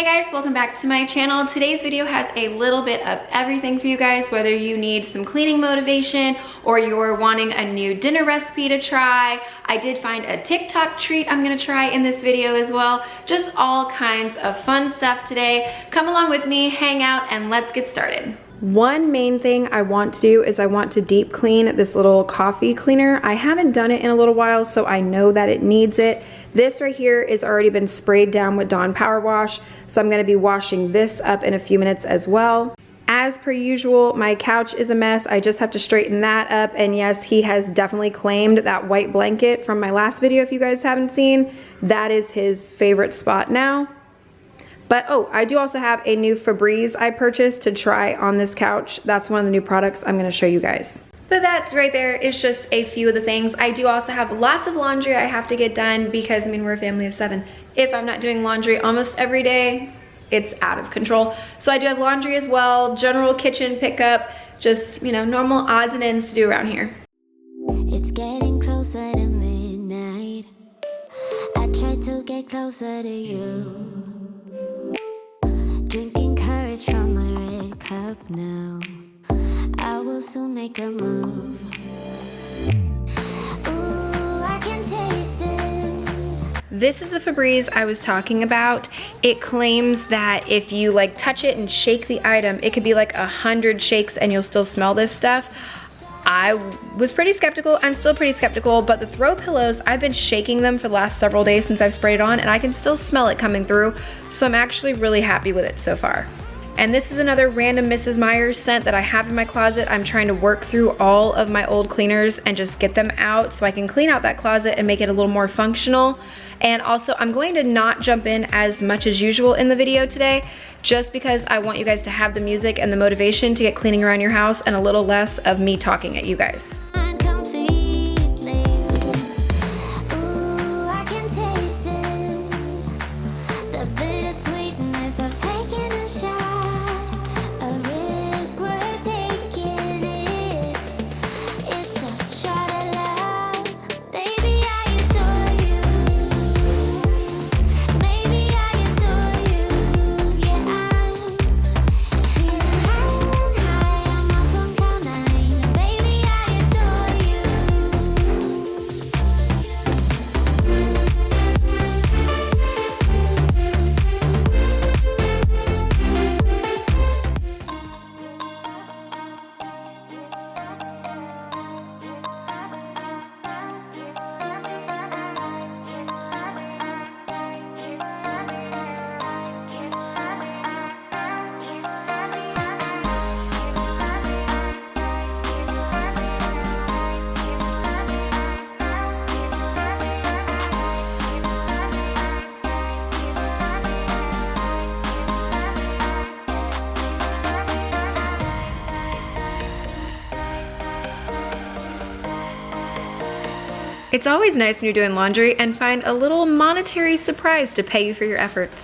Hey guys, welcome back to my channel. Today's video has a little bit of everything for you guys, whether you need some cleaning motivation or you're wanting a new dinner recipe to try. I did find a TikTok treat I'm gonna try in this video as well. Just all kinds of fun stuff today. Come along with me, hang out, and let's get started. One main thing I want to do is I want to deep clean this little coffee cleaner. I haven't done it in a little while, so I know that it needs it. This right here has already been sprayed down with Dawn Power Wash, so I'm gonna be washing this up in a few minutes as well. As per usual, my couch is a mess. I just have to straighten that up, and yes, he has definitely claimed that white blanket from my last video. If you guys haven't seen, that is his favorite spot now. But oh, I do also have a new Febreze I purchased to try on this couch. That's one of the new products I'm gonna show you guys. But that right there is just a few of the things. I do also have lots of laundry I have to get done because, I mean, we're a family of 7. If I'm not doing laundry almost every day, it's out of control. So I do have laundry as well, general kitchen pickup, just, you know, normal odds and ends to do around here. It's getting closer to midnight. I try to get closer to you. Drinking courage from my red cup now. I will soon make a move. Ooh, I can taste it. This is the Febreze I was talking about. It claims that if you like touch it and shake the item, it could be like 100 shakes and you'll still smell this stuff. I was pretty skeptical. I'm still pretty skeptical, but the throw pillows, I've been shaking them for the last several days since I've sprayed it on, and I can still smell it coming through. So I'm actually really happy with it so far. And this is another random Mrs. Meyer's scent that I have in my closet. I'm trying to work through all of my old cleaners and just get them out so I can clean out that closet and make it a little more functional. And also, I'm going to not jump in as much as usual in the video today, just because I want you guys to have the music and the motivation to get cleaning around your house and a little less of me talking at you guys. It's always nice when you're doing laundry and find a little monetary surprise to pay you for your efforts.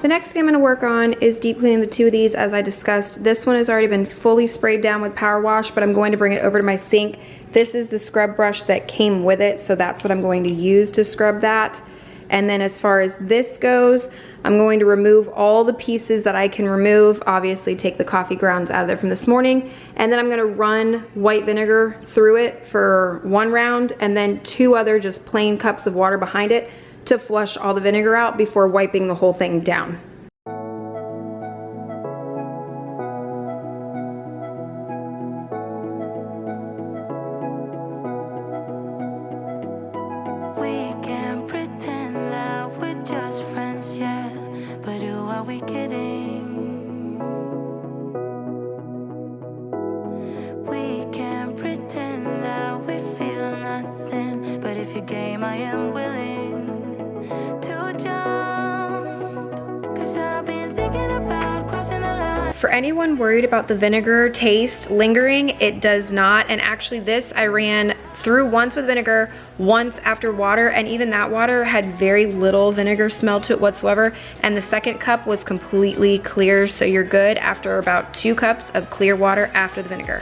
The next thing I'm going to work on is deep cleaning the two of these as I discussed. This one has already been fully sprayed down with power wash, but I'm going to bring it over to my sink. This is the scrub brush that came with it, so that's what I'm going to use to scrub that. And then as far as this goes, I'm going to remove all the pieces that I can remove. Obviously take the coffee grounds out of there from this morning. And then I'm going to run white vinegar through it for 1 round and then 2 other just plain cups of water behind it to flush all the vinegar out before wiping the whole thing down. We can pretend but who are we kidding? We can't pretend that we feel nothing, but if you're game, I am willing to jump, 'cause I've been thinking about crossing the line. For anyone worried about the vinegar taste lingering, it does not. And actually this I ran through once with vinegar, once after water, and even that water had very little vinegar smell to it whatsoever. And the second cup was completely clear, so you're good after about 2 cups of clear water after the vinegar.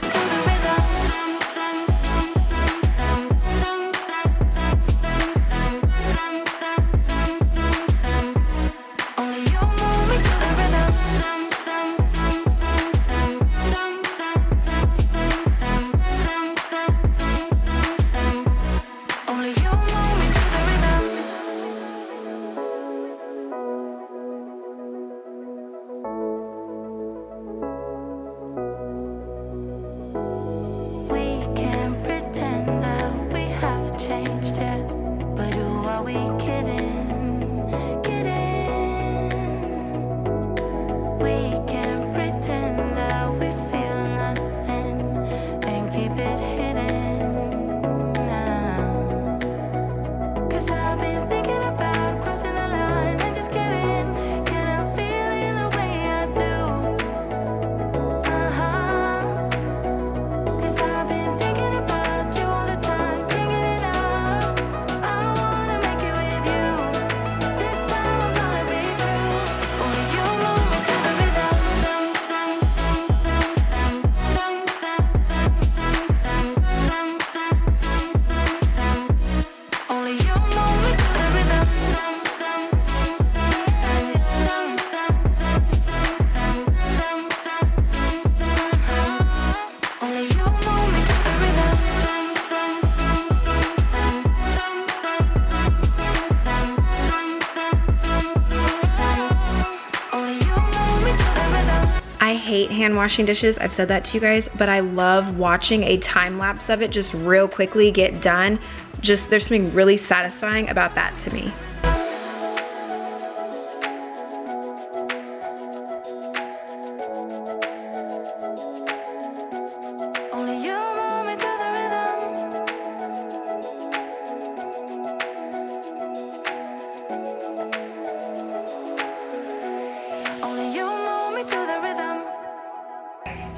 I hate hand washing dishes. I've said that to you guys, but I love watching a time lapse of it just real quickly get done. Just there's something really satisfying about that to me.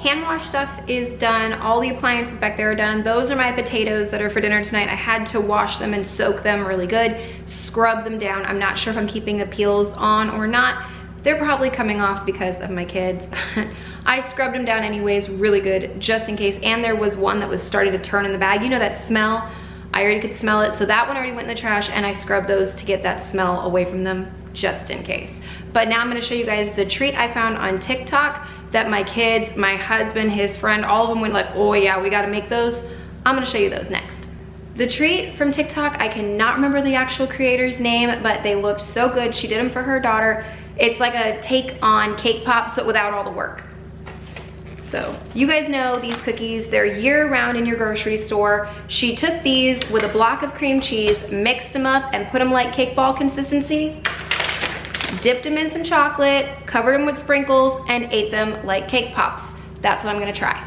Hand wash stuff is done. All the appliances back there are done. Those are my potatoes that are for dinner tonight. I had to wash them and soak them really good, scrub them down. I'm not sure if I'm keeping the peels on or not. They're probably coming off because of my kids. I scrubbed them down anyways, really good, just in case. And there was one that was starting to turn in the bag. You know that smell? I already could smell it. So that one already went in the trash, and I scrubbed those to get that smell away from them, just in case. But now I'm gonna show you guys the treat I found on TikTok that my kids, my husband, his friend, all of them went like, oh yeah, we gotta make those. I'm gonna show you those next. The treat from TikTok, I cannot remember the actual creator's name, but they looked so good. She did them for her daughter. It's like a take on cake pops, but without all the work. So you guys know these cookies, they're year round in your grocery store. She took these with a block of cream cheese, mixed them up and put them like cake ball consistency, dipped them in some chocolate, covered them with sprinkles, and ate them like cake pops. That's what I'm gonna try.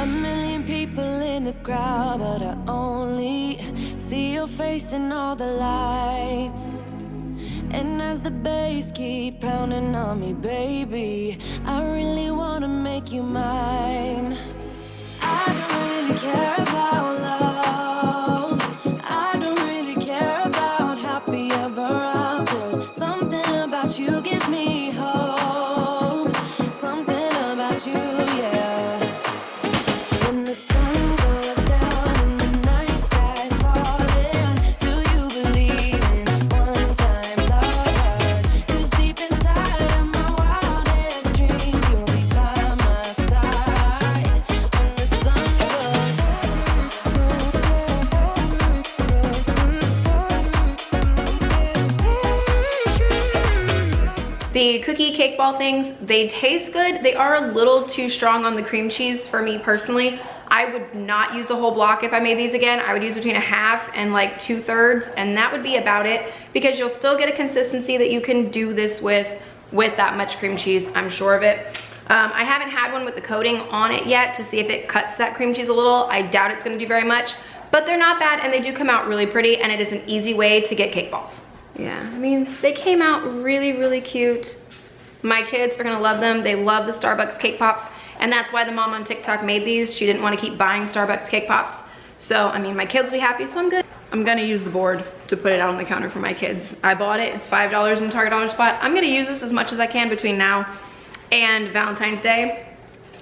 A million people in the crowd, but I only see your face in all the lights. And as the bass keep pounding on me, baby, I really wanna make you mine. I don't really care about love. I don't really care about happy ever afters. Something about you gives me hope. Something about you, yeah. When the sun goes down and the night sky's falling, do you believe in one-time lovers? 'Cause deep inside of my wildest dreams, you'll be by my side. When the sun goes The cookie cake ball things, they taste good. They are a little too strong on the cream cheese for me personally. I would not use a whole block if I made these again. I would use between a half and like 2/3, and that would be about it, because you'll still get a consistency that you can do this with that much cream cheese, I'm sure of it. I haven't had one with the coating on it yet to see if it cuts that cream cheese a little. I doubt it's gonna do very much, but they're not bad and they do come out really pretty, and it is an easy way to get cake balls. Yeah, I mean, they came out really, really cute. My kids are gonna love them. They love the Starbucks cake pops, and that's why the mom on TikTok made these. She didn't wanna keep buying Starbucks cake pops. So, I mean, my kids will be happy, so I'm good. I'm gonna use the board to put it out on the counter for my kids. I bought it, it's $5 in the Target dollar spot. I'm gonna use this as much as I can between now and Valentine's Day.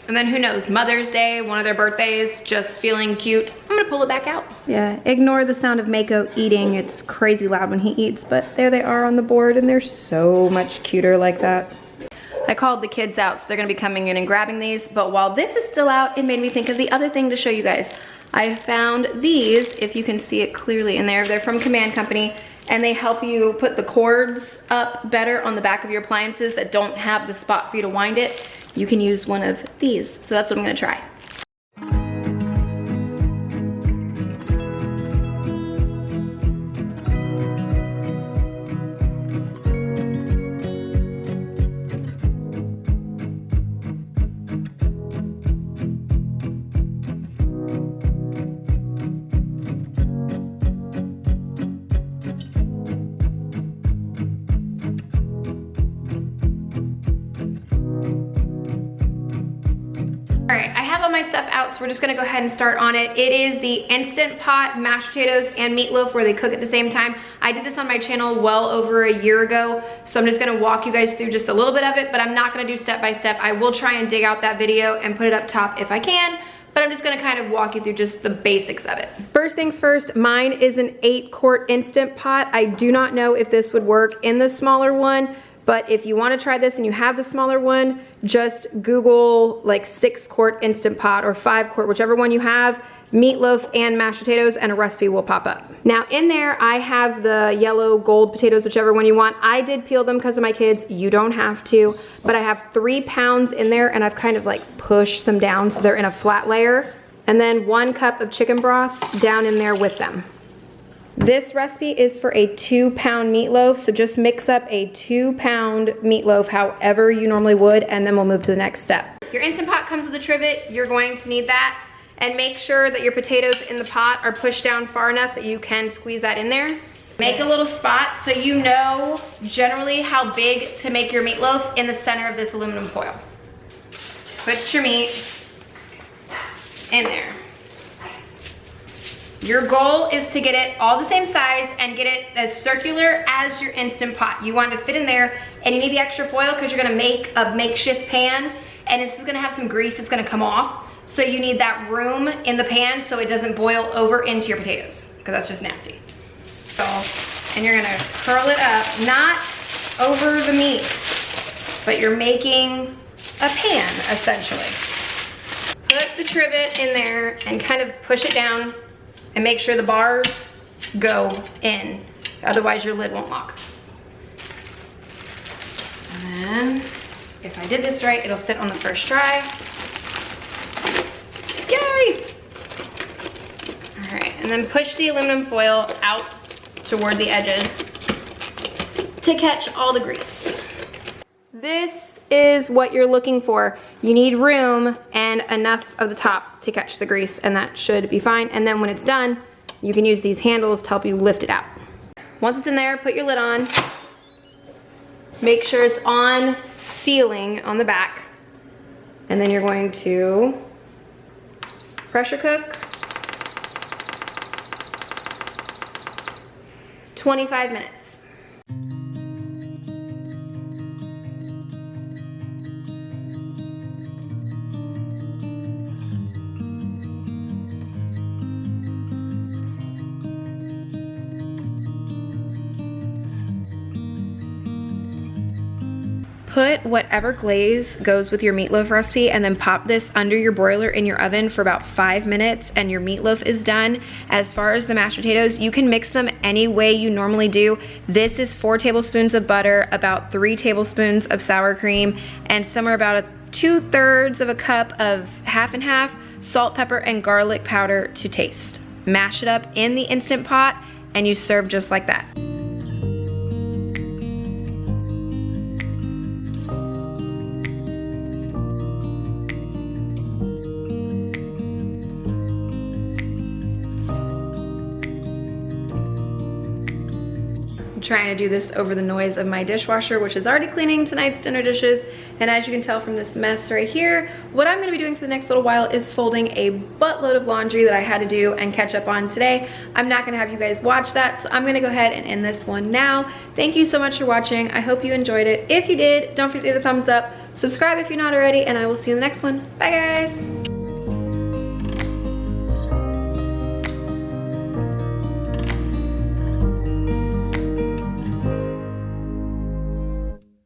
And then who knows, Mother's Day, one of their birthdays, just feeling cute, I'm gonna pull it back out. Yeah, ignore the sound of Mako eating. It's crazy loud when he eats, but there they are on the board, and they're so much cuter like that. I called the kids out, so they're gonna be coming in and grabbing these, but while this is still out, it made me think of the other thing to show you guys. I found these, if you can see it clearly in there. They're from Command Company, and they help you put the cords up better on the back of your appliances that don't have the spot for you to wind it. You can use one of these, so that's what I'm gonna try. All right, I have all my stuff out, so we're just gonna go ahead and start on it. It is the Instant Pot mashed potatoes and meatloaf where they cook at the same time. I did this on my channel well over a year ago, so I'm just gonna walk you guys through just a little bit of it, but I'm not gonna do step by step. I will try and dig out that video and put it up top if I can, but I'm just gonna kind of walk you through just the basics of it. First things first, mine is an 8-quart Instant Pot. I do not know if this would work in the smaller one, but if you wanna try this and you have the smaller one, just Google like 6-quart Instant Pot or 5-quart, whichever one you have, meatloaf and mashed potatoes, and a recipe will pop up. Now in there, I have the yellow gold potatoes, whichever one you want. I did peel them because of my kids. You don't have to, but I have 3 pounds in there, and I've kind of like pushed them down so they're in a flat layer. And then 1 cup of chicken broth down in there with them. This recipe is for a 2-pound meatloaf, so just mix up a 2-pound meatloaf however you normally would, and then we'll move to the next step. Your Instant Pot comes with a trivet. You're going to need that, and make sure that your potatoes in the pot are pushed down far enough that you can squeeze that in there. Make a little spot so you know generally how big to make your meatloaf in the center of this aluminum foil. Put your meat in there. Your goal is to get it all the same size and get it as circular as your Instant Pot. You want it to fit in there, and you need the extra foil because you're gonna make a makeshift pan, and this is gonna have some grease that's gonna come off. So you need that room in the pan so it doesn't boil over into your potatoes, because that's just nasty. So, and you're gonna curl it up, not over the meat, but you're making a pan, essentially. Put the trivet in there and kind of push it down, and make sure the bars go in. Otherwise your lid won't lock. And then, if I did this right, it'll fit on the first try. Yay! All right, and then push the aluminum foil out toward the edges to catch all the grease. This is what you're looking for. You need room and enough of the top to catch the grease, and that should be fine. And then when it's done, you can use these handles to help you lift it out. Once it's in there, put your lid on. Make sure it's on sealing on the back. And then you're going to pressure cook 25 minutes. Put whatever glaze goes with your meatloaf recipe, and then pop this under your broiler in your oven for about 5 minutes, and your meatloaf is done. As far as the mashed potatoes, you can mix them any way you normally do. This is 4 tablespoons of butter, about 3 tablespoons of sour cream, and somewhere about 2/3 of a cup of half and half salt, pepper, and garlic powder to taste. Mash it up in the Instant Pot and you serve just like that. Trying to do this over the noise of my dishwasher, which is already cleaning tonight's dinner dishes. And as you can tell from this mess right here, what I'm gonna be doing for the next little while is folding a buttload of laundry that I had to do and catch up on today. I'm not gonna have you guys watch that, so I'm gonna go ahead and end this one now. Thank you so much for watching. I hope you enjoyed it. If you did, don't forget to give it a thumbs up, subscribe if you're not already, and I will see you in the next one. Bye guys.